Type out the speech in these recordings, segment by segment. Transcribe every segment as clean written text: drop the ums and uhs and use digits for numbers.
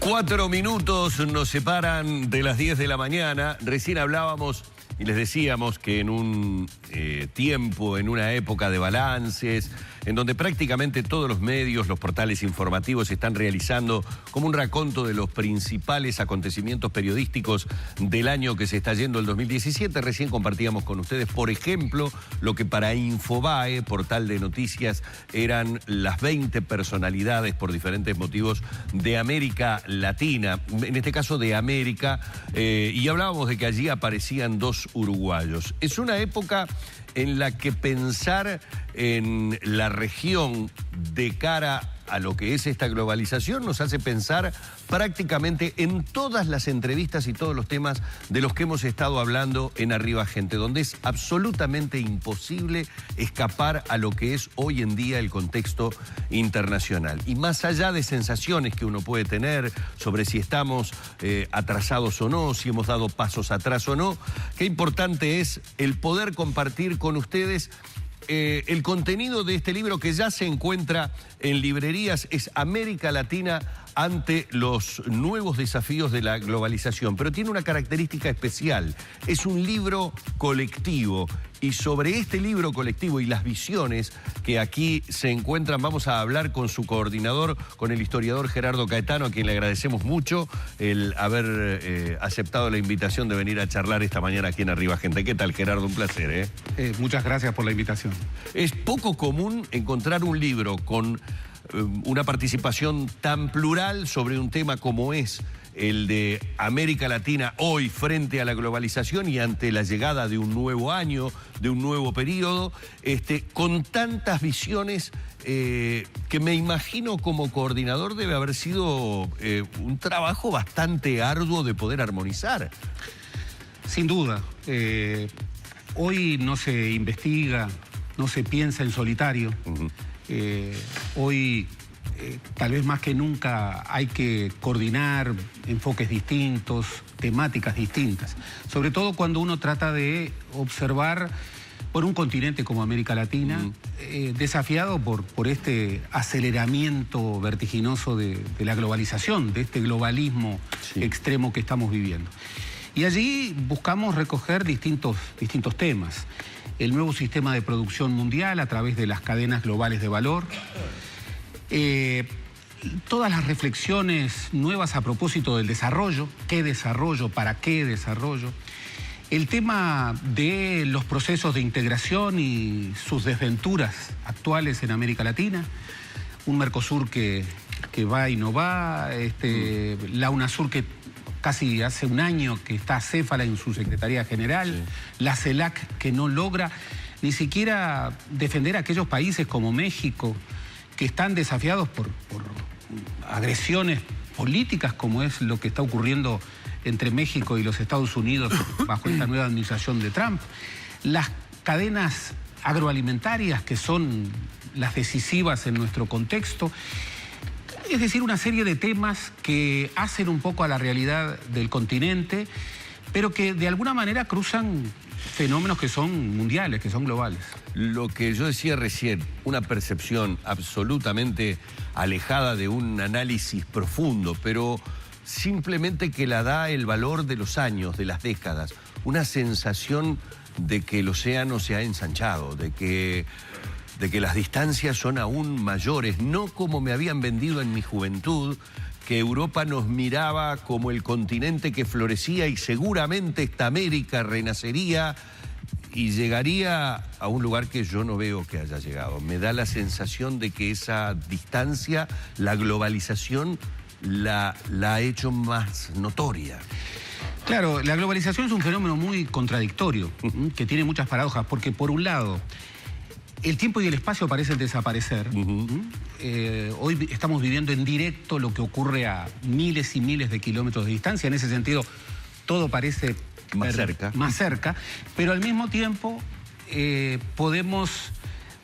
4 minutos nos separan de las 10 de la mañana. Recién hablábamos y les decíamos que en un tiempo, en una época de balances, en donde prácticamente todos los medios, los portales informativos están realizando como un raconto de los principales acontecimientos periodísticos del año que se está yendo, el 2017. Recién compartíamos con ustedes, por ejemplo, lo que para Infobae, portal de noticias, eran las 20 personalidades por diferentes motivos de América Latina, en este caso de América, y hablábamos de que allí aparecían 2 uruguayos. Es una época en la que pensar en la región de cara a lo que es esta globalización nos hace pensar prácticamente en todas las entrevistas y todos los temas de los que hemos estado hablando en Arriba Gente, donde es absolutamente imposible escapar a lo que es hoy en día el contexto internacional. Y más allá de sensaciones que uno puede tener sobre si estamos atrasados o no, si hemos dado pasos atrás o no, qué importante es el poder compartir con ustedes el contenido de este libro que ya se encuentra en librerías. Es América Latina ante los nuevos desafíos de la globalización, pero tiene una característica especial. Es un libro colectivo, y sobre este libro colectivo y las visiones que aquí se encuentran vamos a hablar con su coordinador, con el historiador Gerardo Caetano, a quien le agradecemos mucho el haber aceptado la invitación de venir a charlar esta mañana aquí en Arriba Gente. ¿Qué tal, Gerardo? Un placer, Muchas gracias por la invitación. Es poco común encontrar un libro con una participación tan plural sobre un tema como es el de América Latina hoy frente a la globalización y ante la llegada de un nuevo año, de un nuevo periodo, con tantas visiones que me imagino como coordinador debe haber sido un trabajo bastante arduo de poder armonizar. Sin duda. Hoy no se investiga, no se piensa en solitario. Hoy, tal vez más que nunca, hay que coordinar enfoques distintos, temáticas distintas. Sobre todo cuando uno trata de observar por un continente como América Latina, desafiado por este aceleramiento vertiginoso de la globalización, de este globalismo extremo que estamos viviendo. Y allí buscamos recoger distintos temas. El nuevo sistema de producción mundial a través de las cadenas globales de valor, todas las reflexiones nuevas a propósito del desarrollo, qué desarrollo, para qué desarrollo, el tema de los procesos de integración y sus desventuras actuales en América Latina, un Mercosur que va y no va, la UNASUR que casi hace un año que está acéfala en su Secretaría General, la CELAC que no logra ni siquiera defender a aquellos países como México que están desafiados por agresiones políticas como es lo que está ocurriendo entre México y los Estados Unidos bajo esta nueva administración de Trump. Las cadenas agroalimentarias que son las decisivas en nuestro contexto. Es decir, una serie de temas que hacen un poco a la realidad del continente, pero que de alguna manera cruzan fenómenos que son mundiales, que son globales. Lo que yo decía recién, una percepción absolutamente alejada de un análisis profundo, pero simplemente que la da el valor de los años, de las décadas. Una sensación de que el océano se ha ensanchado, de que las distancias son aún mayores, no como me habían vendido en mi juventud, que Europa nos miraba como el continente que florecía y seguramente esta América renacería y llegaría a un lugar que yo no veo que haya llegado. Me da la sensación de que esa distancia, la globalización, la ha hecho más notoria. Claro, la globalización es un fenómeno muy contradictorio, que tiene muchas paradojas, porque por un lado, el tiempo y el espacio parecen desaparecer. Hoy estamos viviendo en directo lo que ocurre a miles y miles de kilómetros de distancia. En ese sentido, todo parece más cerca, pero al mismo tiempo podemos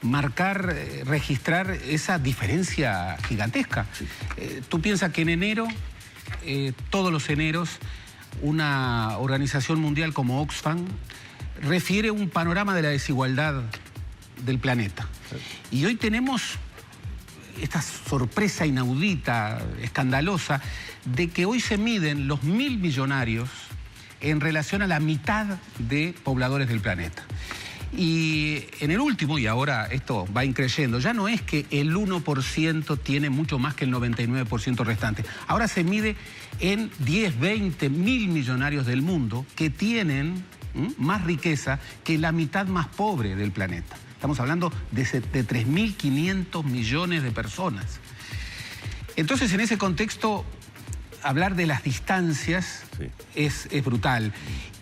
marcar, registrar esa diferencia gigantesca. Tú piensas que en enero, todos los eneros, una organización mundial como Oxfam refiere un panorama de la desigualdad del planeta. Y hoy tenemos esta sorpresa inaudita, escandalosa, de que hoy se miden los 1.000 millonarios en relación a la mitad de pobladores del planeta. Y en el último, y ahora esto va increyendo, ya no es que el 1% tiene mucho más que el 99% restante. Ahora se mide en 10, 20, 1.000 millonarios del mundo que tienen más riqueza que la mitad más pobre del planeta. Estamos hablando de 3.500 millones de personas. Entonces, en ese contexto, hablar de las distancias es brutal.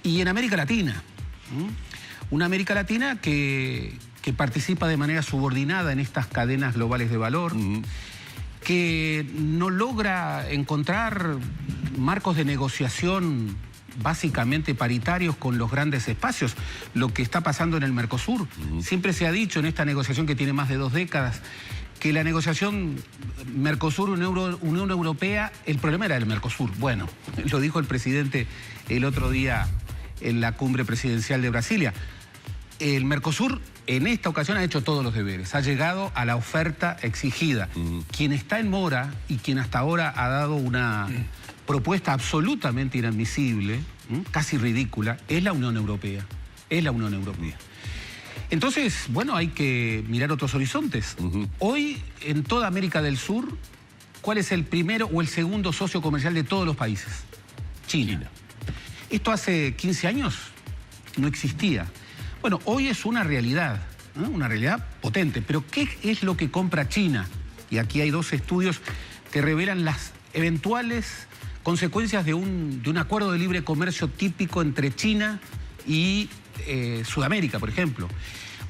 Y en América Latina, una América Latina que participa de manera subordinada en estas cadenas globales de valor, que no logra encontrar marcos de negociación básicamente paritarios con los grandes espacios, lo que está pasando en el Mercosur. Siempre se ha dicho en esta negociación que tiene más de 2 décadas, que la negociación Mercosur-Unión Europea, el problema era el Mercosur. Bueno, lo dijo el presidente el otro día en la cumbre presidencial de Brasilia. El Mercosur en esta ocasión ha hecho todos los deberes, ha llegado a la oferta exigida. Quien está en mora y quien hasta ahora ha dado una propuesta absolutamente inadmisible, casi ridícula, es la Unión Europea. Es la Unión Europea. Entonces, bueno, hay que mirar otros horizontes. Hoy, en toda América del Sur, ¿cuál es el primero o el segundo socio comercial de todos los países? China. Esto hace 15 años no existía. Bueno, hoy es una realidad, ¿no? Una realidad potente. Pero ¿qué es lo que compra China? Y aquí hay 2 estudios que revelan las eventuales consecuencias de un acuerdo de libre comercio típico entre China y Sudamérica, por ejemplo.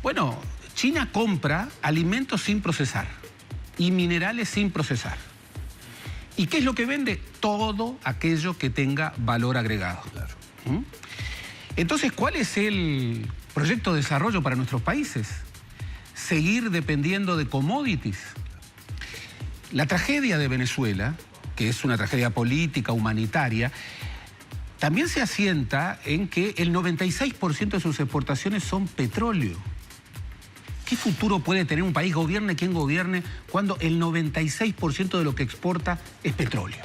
Bueno, China compra alimentos sin procesar y minerales sin procesar. ¿Y qué es lo que vende? Todo aquello que tenga valor agregado. Claro. Entonces, ¿cuál es el proyecto de desarrollo para nuestros países? Seguir dependiendo de commodities. La tragedia de Venezuela, que es una tragedia política, humanitaria, también se asienta en que el 96% de sus exportaciones son petróleo. ¿Qué futuro puede tener un país, gobierne quien gobierne, cuando el 96% de lo que exporta es petróleo?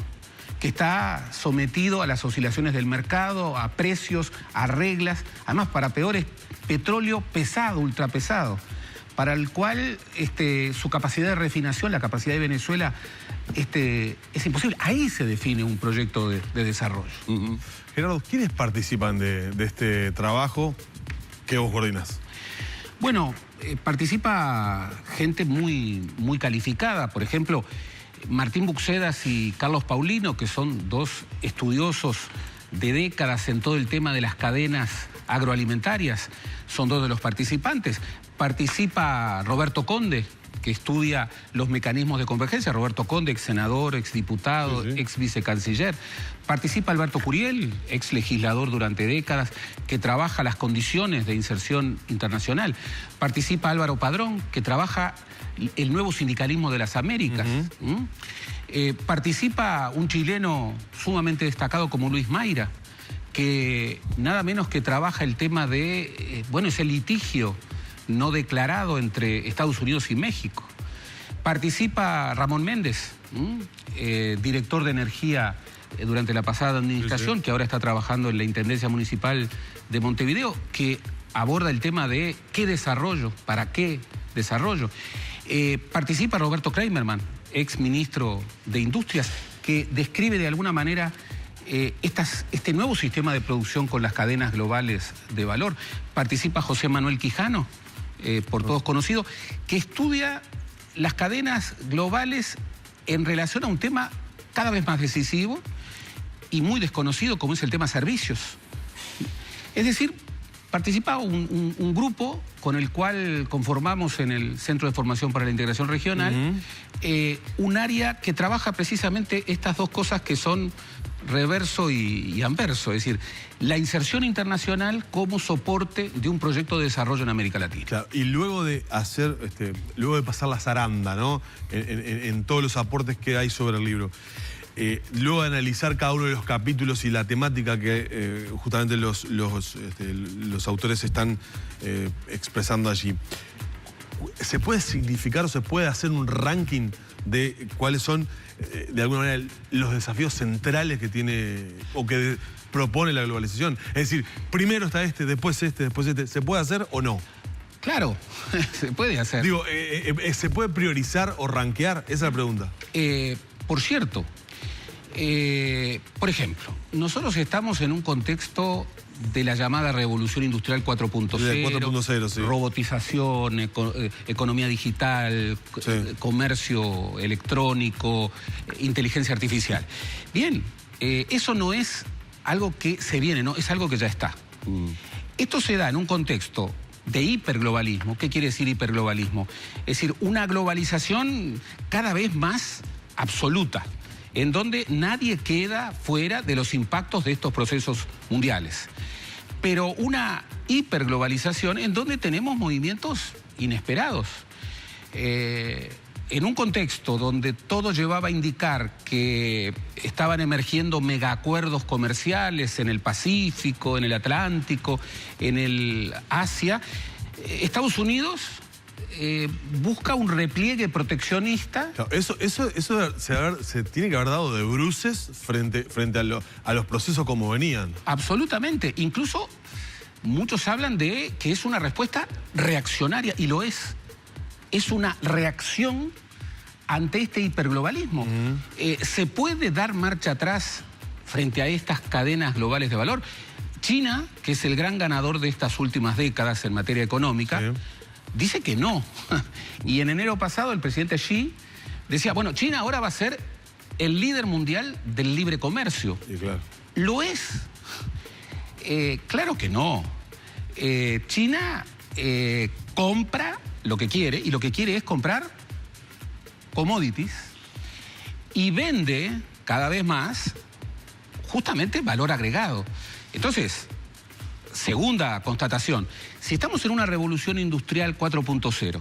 Que está sometido a las oscilaciones del mercado, a precios, a reglas, además para peores, petróleo pesado, ultrapesado, para el cual su capacidad de refinación, la capacidad de Venezuela, es imposible. Ahí se define un proyecto de desarrollo. Gerardo, ¿quiénes participan de este trabajo que vos coordinás? Bueno, participa gente muy calificada. Por ejemplo, Martín Buxedas y Carlos Paulino, que son 2 estudiosos de décadas en todo el tema de las cadenas agroalimentarias, son 2 de los participantes. Participa Roberto Conde, que estudia los mecanismos de convergencia. Roberto Conde, ex senador, ex diputado, ex vicecanciller. Participa Alberto Curiel, ex legislador durante décadas, que trabaja las condiciones de inserción internacional. Participa Álvaro Padrón, que trabaja el nuevo sindicalismo de las Américas. Participa un chileno sumamente destacado como Luis Mayra, que nada menos que trabaja el tema de, ese litigio no declarado entre Estados Unidos y México. Participa Ramón Méndez, director de energía durante la pasada administración, que ahora está trabajando en la Intendencia Municipal de Montevideo, que aborda el tema de qué desarrollo, para qué desarrollo. Participa Roberto Kramerman, ex ministro de Industrias, que describe de alguna manera este nuevo sistema de producción con las cadenas globales de valor. Participa José Manuel Quijano, por todos conocido, que estudia las cadenas globales en relación a un tema cada vez más decisivo y muy desconocido, como es el tema servicios. Es decir, participa un grupo con el cual conformamos en el Centro de Formación para la Integración Regional, un área que trabaja precisamente estas 2 cosas que son reverso y anverso, es decir, la inserción internacional como soporte de un proyecto de desarrollo en América Latina. Claro, y luego de hacer, luego de pasar la zaranda, ¿no? En todos los aportes que hay sobre el libro, luego de analizar cada uno de los capítulos y la temática que justamente los autores están expresando allí, ¿se puede significar o se puede hacer un ranking de cuáles son, de alguna manera, los desafíos centrales que tiene o que propone la globalización? Es decir, primero está después este. ¿Se puede hacer o no? Claro, se puede hacer. Digo, ¿se puede priorizar o rankear? Esa es la pregunta. Por cierto, por ejemplo, nosotros estamos en un contexto de la llamada revolución industrial 4.0, sí. Robotización, economía digital, sí. Comercio electrónico, inteligencia artificial. Bien, eso no es algo que se viene, no, es algo que ya está. Esto se da en un contexto de hiperglobalismo. ¿Qué quiere decir hiperglobalismo? Es decir, una globalización cada vez más absoluta, en donde nadie queda fuera de los impactos de estos procesos mundiales. Pero una hiperglobalización en donde tenemos movimientos inesperados. En un contexto donde todo llevaba a indicar que estaban emergiendo megaacuerdos comerciales en el Pacífico, en el Atlántico, en el Asia, Estados Unidos busca un repliegue proteccionista. Claro, eso se tiene que haber dado de bruces frente a los procesos como venían. Absolutamente. Incluso muchos hablan de que es una respuesta reaccionaria, y lo es. Es una reacción ante este hiperglobalismo. ¿Se puede dar marcha atrás frente a estas cadenas globales de valor? China, que es el gran ganador de estas últimas décadas en materia económica, sí, dice que no. Y en enero pasado el presidente Xi decía, bueno, China ahora va a ser el líder mundial del libre comercio. Sí, claro. ¿Lo es? Claro que no. China compra lo que quiere, y lo que quiere es comprar commodities y vende cada vez más justamente valor agregado. Entonces, segunda constatación, si estamos en una revolución industrial 4.0,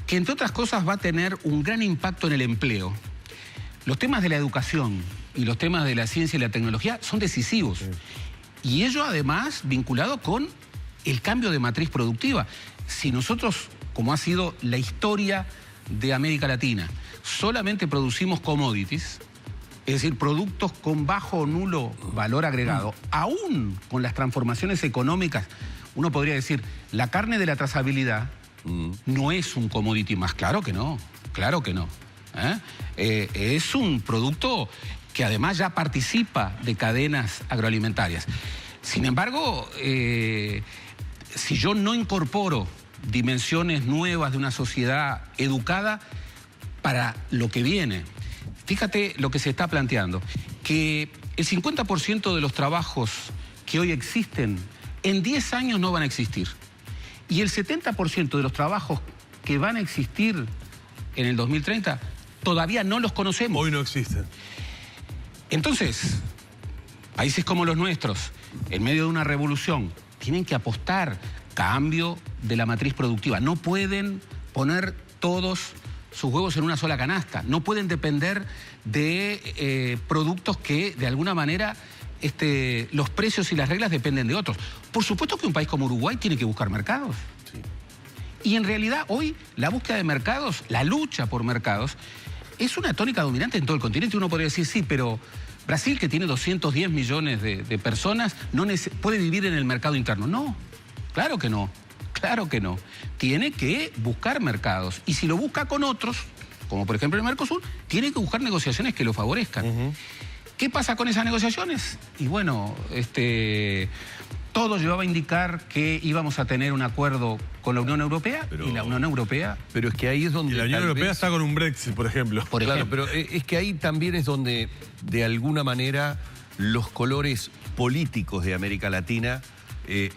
que entre otras cosas va a tener un gran impacto en el empleo, los temas de la educación y los temas de la ciencia y la tecnología son decisivos. Sí. Y ello además vinculado con el cambio de matriz productiva. Si nosotros, como ha sido la historia de América Latina, solamente producimos commodities, es decir, productos con bajo o nulo valor agregado, aún con las transformaciones económicas, uno podría decir, la carne de la trazabilidad no es un commodity más. Claro que no, claro que no. Es un producto que además ya participa de cadenas agroalimentarias. Sin embargo, si yo no incorporo dimensiones nuevas de una sociedad educada para lo que viene, fíjate lo que se está planteando, que el 50% de los trabajos que hoy existen, en 10 años no van a existir. Y el 70% de los trabajos que van a existir en el 2030, todavía no los conocemos. Hoy no existen. Entonces, países como los nuestros, en medio de una revolución, tienen que apostar cambio de la matriz productiva. No pueden poner todos sus huevos en una sola canasta. No pueden depender de productos que, de alguna manera, los precios y las reglas dependen de otros. Por supuesto que un país como Uruguay tiene que buscar mercados. Sí. Y en realidad hoy la búsqueda de mercados, la lucha por mercados, es una tónica dominante en todo el continente. Uno podría decir, sí, pero Brasil, que tiene 210 millones de personas, no puede vivir en el mercado interno. No, claro que no. Claro que no. Tiene que buscar mercados. Y si lo busca con otros, como por ejemplo el Mercosur, tiene que buscar negociaciones que lo favorezcan. ¿Qué pasa con esas negociaciones? Y bueno, todo llevaba a indicar que íbamos a tener un acuerdo con la Unión Europea, y la Unión Europea... Pero es que ahí es donde... Y la Unión Europea está con un Brexit, por ejemplo. Claro, pero es que ahí también es donde, de alguna manera, los colores políticos de América Latina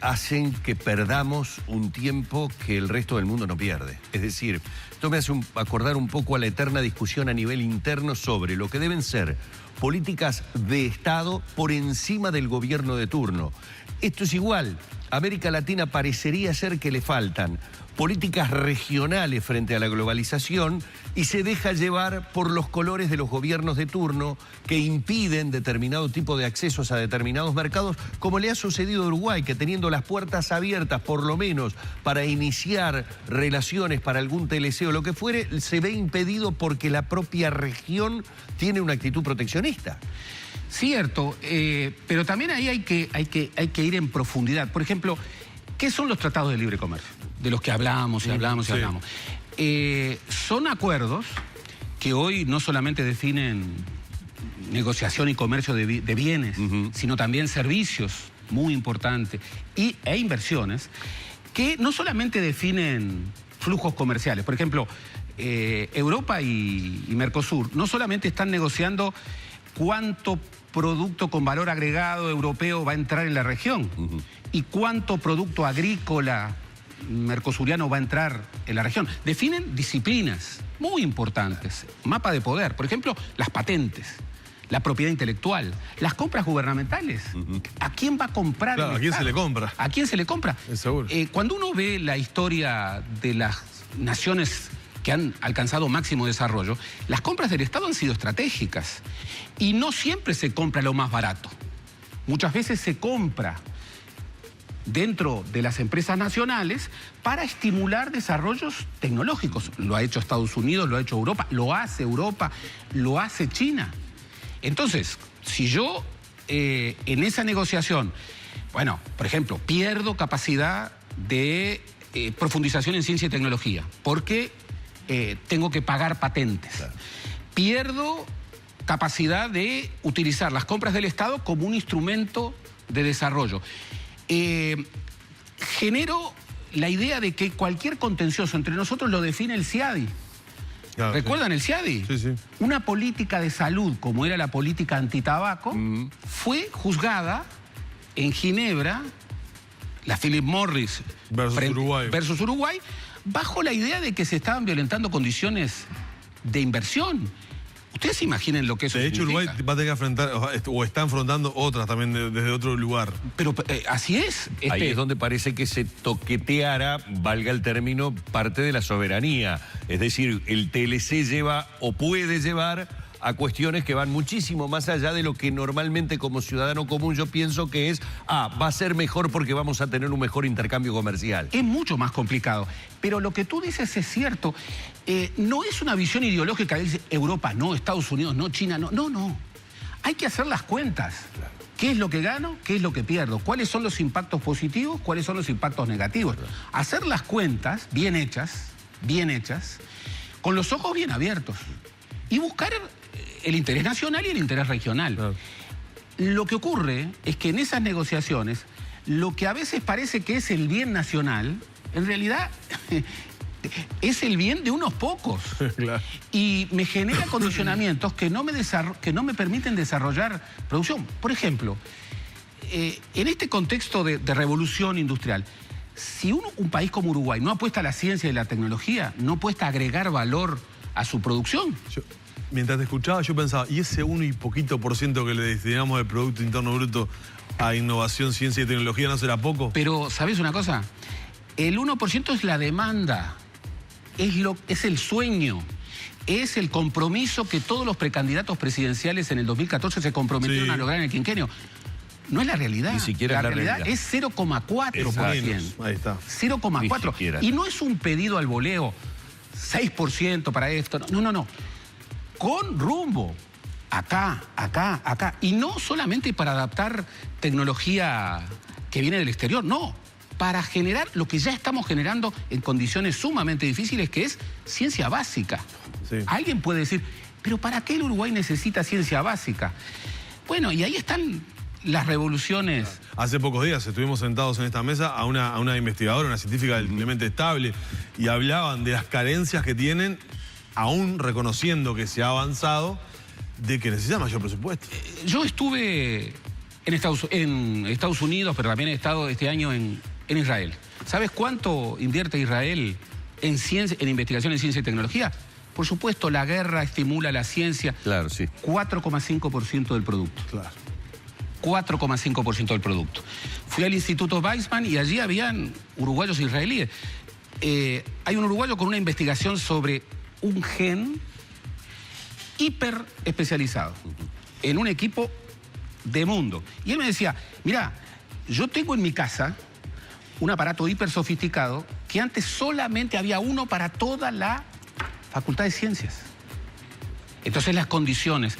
hacen que perdamos un tiempo que el resto del mundo no pierde. Es decir, esto me hace acordar un poco a la eterna discusión a nivel interno sobre lo que deben ser políticas de Estado por encima del gobierno de turno. esto es igual. América Latina parecería ser que le faltan políticas regionales frente a la globalización y se deja llevar por los colores de los gobiernos de turno que impiden determinado tipo de accesos a determinados mercados, como le ha sucedido a Uruguay, que teniendo las puertas abiertas por lo menos para iniciar relaciones para algún TLC o lo que fuere, se ve impedido porque la propia región tiene una actitud proteccionista. Cierto, pero también ahí hay que ir en profundidad. Por ejemplo, ¿qué son los tratados de libre comercio? De los que hablamos y hablamos y hablamos. Son acuerdos que hoy no solamente definen negociación y comercio de bienes, sino también servicios, muy importantes, e inversiones, que no solamente definen flujos comerciales. Por ejemplo, Europa y Mercosur no solamente están negociando cuánto producto con valor agregado europeo va a entrar en la región y cuánto producto agrícola mercosuriano va a entrar en la región. Definen disciplinas muy importantes, mapa de poder, por ejemplo, las patentes, la propiedad intelectual, las compras gubernamentales. ¿A quién va a comprar? Claro, ¿a quién se le compra? ¿A quién se le compra? Es seguro. Cuando uno ve la historia de las naciones que han alcanzado máximo desarrollo, las compras del Estado han sido estratégicas y no siempre se compra lo más barato. Muchas veces se compra dentro de las empresas nacionales para estimular desarrollos tecnológicos. Lo ha hecho Estados Unidos, lo ha hecho Europa, lo hace China. Entonces, si yo en esa negociación, bueno, por ejemplo, pierdo capacidad de profundización en ciencia y tecnología, porque tengo que pagar patentes. Claro. Pierdo capacidad de utilizar las compras del Estado como un instrumento de desarrollo. Genero la idea de que cualquier contencioso entre nosotros lo define el CIADI. Claro, ¿recuerdan el CIADI? Sí, sí. Una política de salud, como era la política antitabaco, fue juzgada en Ginebra, la Philip Morris versus Uruguay, bajo la idea de que se estaban violentando condiciones de inversión. Ustedes se imaginen lo que eso significa. De hecho, Uruguay va a tener que afrontar, o está afrontando otras también desde otro lugar. Pero así es. Ahí es donde parece que se toqueteara, valga el término, parte de la soberanía. Es decir, el TLC lleva o puede llevar a cuestiones que van muchísimo más allá de lo que normalmente como ciudadano común yo pienso que es, va a ser mejor porque vamos a tener un mejor intercambio comercial. Es mucho más complicado. Pero lo que tú dices es cierto. No es una visión ideológica que dice Europa no, Estados Unidos no, China no. No. Hay que hacer las cuentas. Claro. ¿Qué es lo que gano? ¿Qué es lo que pierdo? ¿Cuáles son los impactos positivos? ¿Cuáles son los impactos negativos? Claro. Hacer las cuentas bien hechas, con los ojos bien abiertos. Y buscar el interés nacional y el interés regional. Claro. Lo que ocurre es que en esas negociaciones, lo que a veces parece que es el bien nacional, en realidad es el bien de unos pocos. Claro. Y me genera condicionamientos que no me permiten desarrollar producción. Por ejemplo, en este contexto de revolución industrial, si un país como Uruguay no apuesta a la ciencia y la tecnología, no apuesta a agregar valor a su producción. Mientras te escuchaba, yo pensaba, ¿y ese 1 y poquito por ciento que le destinamos del Producto Interno Bruto a innovación, ciencia y tecnología no será poco? Pero, ¿sabes una cosa? El 1% es la demanda, es el sueño, es el compromiso que todos los precandidatos presidenciales en el 2014 se comprometieron a lograr en el quinquenio. No es la realidad. Ni siquiera la realidad es 0,4%. Ahí está. 0,4%. Y no es un pedido al voleo, 6% para esto. No. Con rumbo. Acá. Y no solamente para adaptar tecnología que viene del exterior, no. Para generar lo que ya estamos generando en condiciones sumamente difíciles, que es ciencia básica. Sí. Alguien puede decir, ¿pero para qué el Uruguay necesita ciencia básica? Bueno, y ahí están las revoluciones. Hace pocos días estuvimos sentados en esta mesa a una investigadora, una científica del Clemente Estable, y hablaban de las carencias que tienen, aún reconociendo que se ha avanzado, de que necesita mayor presupuesto. Yo estuve en Estados Unidos, pero también he estado este año en Israel. ¿Sabes cuánto invierte Israel en investigación en ciencia y tecnología? Por supuesto, la guerra estimula la ciencia. Claro, sí. 4,5% del producto. Claro. 4,5% del producto. Fui al Instituto Weizmann y allí habían uruguayos e israelíes. Hay un uruguayo con una investigación sobre un gen hiper especializado en un equipo de mundo. Y él me decía, mira, yo tengo en mi casa un aparato hiper sofisticado que antes solamente había uno para toda la Facultad de Ciencias. Entonces las condiciones,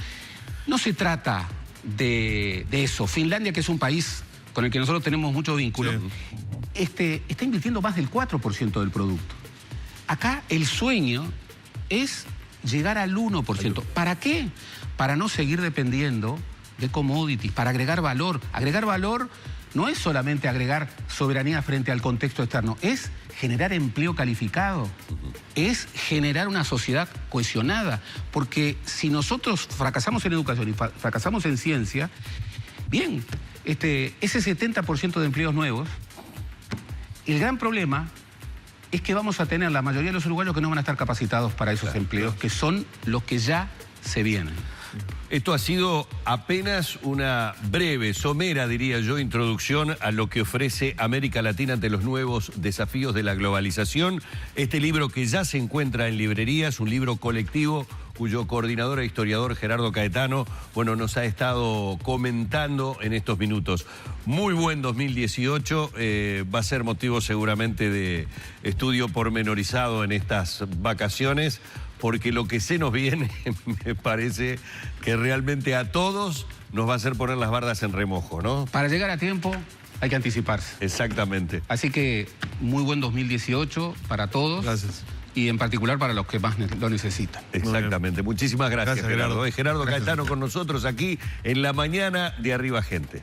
no se trata de eso. Finlandia, que es un país con el que nosotros tenemos mucho vínculo, sí, está invirtiendo más del 4% del producto. Acá el sueño es llegar al 1%. ¿Para qué? Para no seguir dependiendo de commodities, para agregar valor. Agregar valor no es solamente agregar soberanía frente al contexto externo, es generar empleo calificado, es generar una sociedad cohesionada, porque si nosotros fracasamos en educación y fracasamos en ciencia, bien, ese 70% de empleos nuevos, el gran problema es que vamos a tener la mayoría de los uruguayos que no van a estar capacitados para esos empleos, que son los que ya se vienen. Esto ha sido apenas una breve, somera, diría yo, introducción a lo que ofrece América Latina ante los nuevos desafíos de la globalización. Este libro, que ya se encuentra en librerías, un libro colectivo cuyo coordinador e historiador Gerardo Caetano, bueno, nos ha estado comentando en estos minutos. Muy buen 2018, va a ser motivo seguramente de estudio pormenorizado en estas vacaciones, porque lo que se nos viene me parece que realmente a todos nos va a hacer poner las bardas en remojo, ¿no? Para llegar a tiempo hay que anticiparse. Exactamente. Así que muy buen 2018 para todos. Gracias. Y en particular para los que más lo necesitan. Exactamente. Muchísimas gracias, Gerardo. Gerardo Gracias. Caetano con nosotros aquí en La Mañana de Arriba Gente.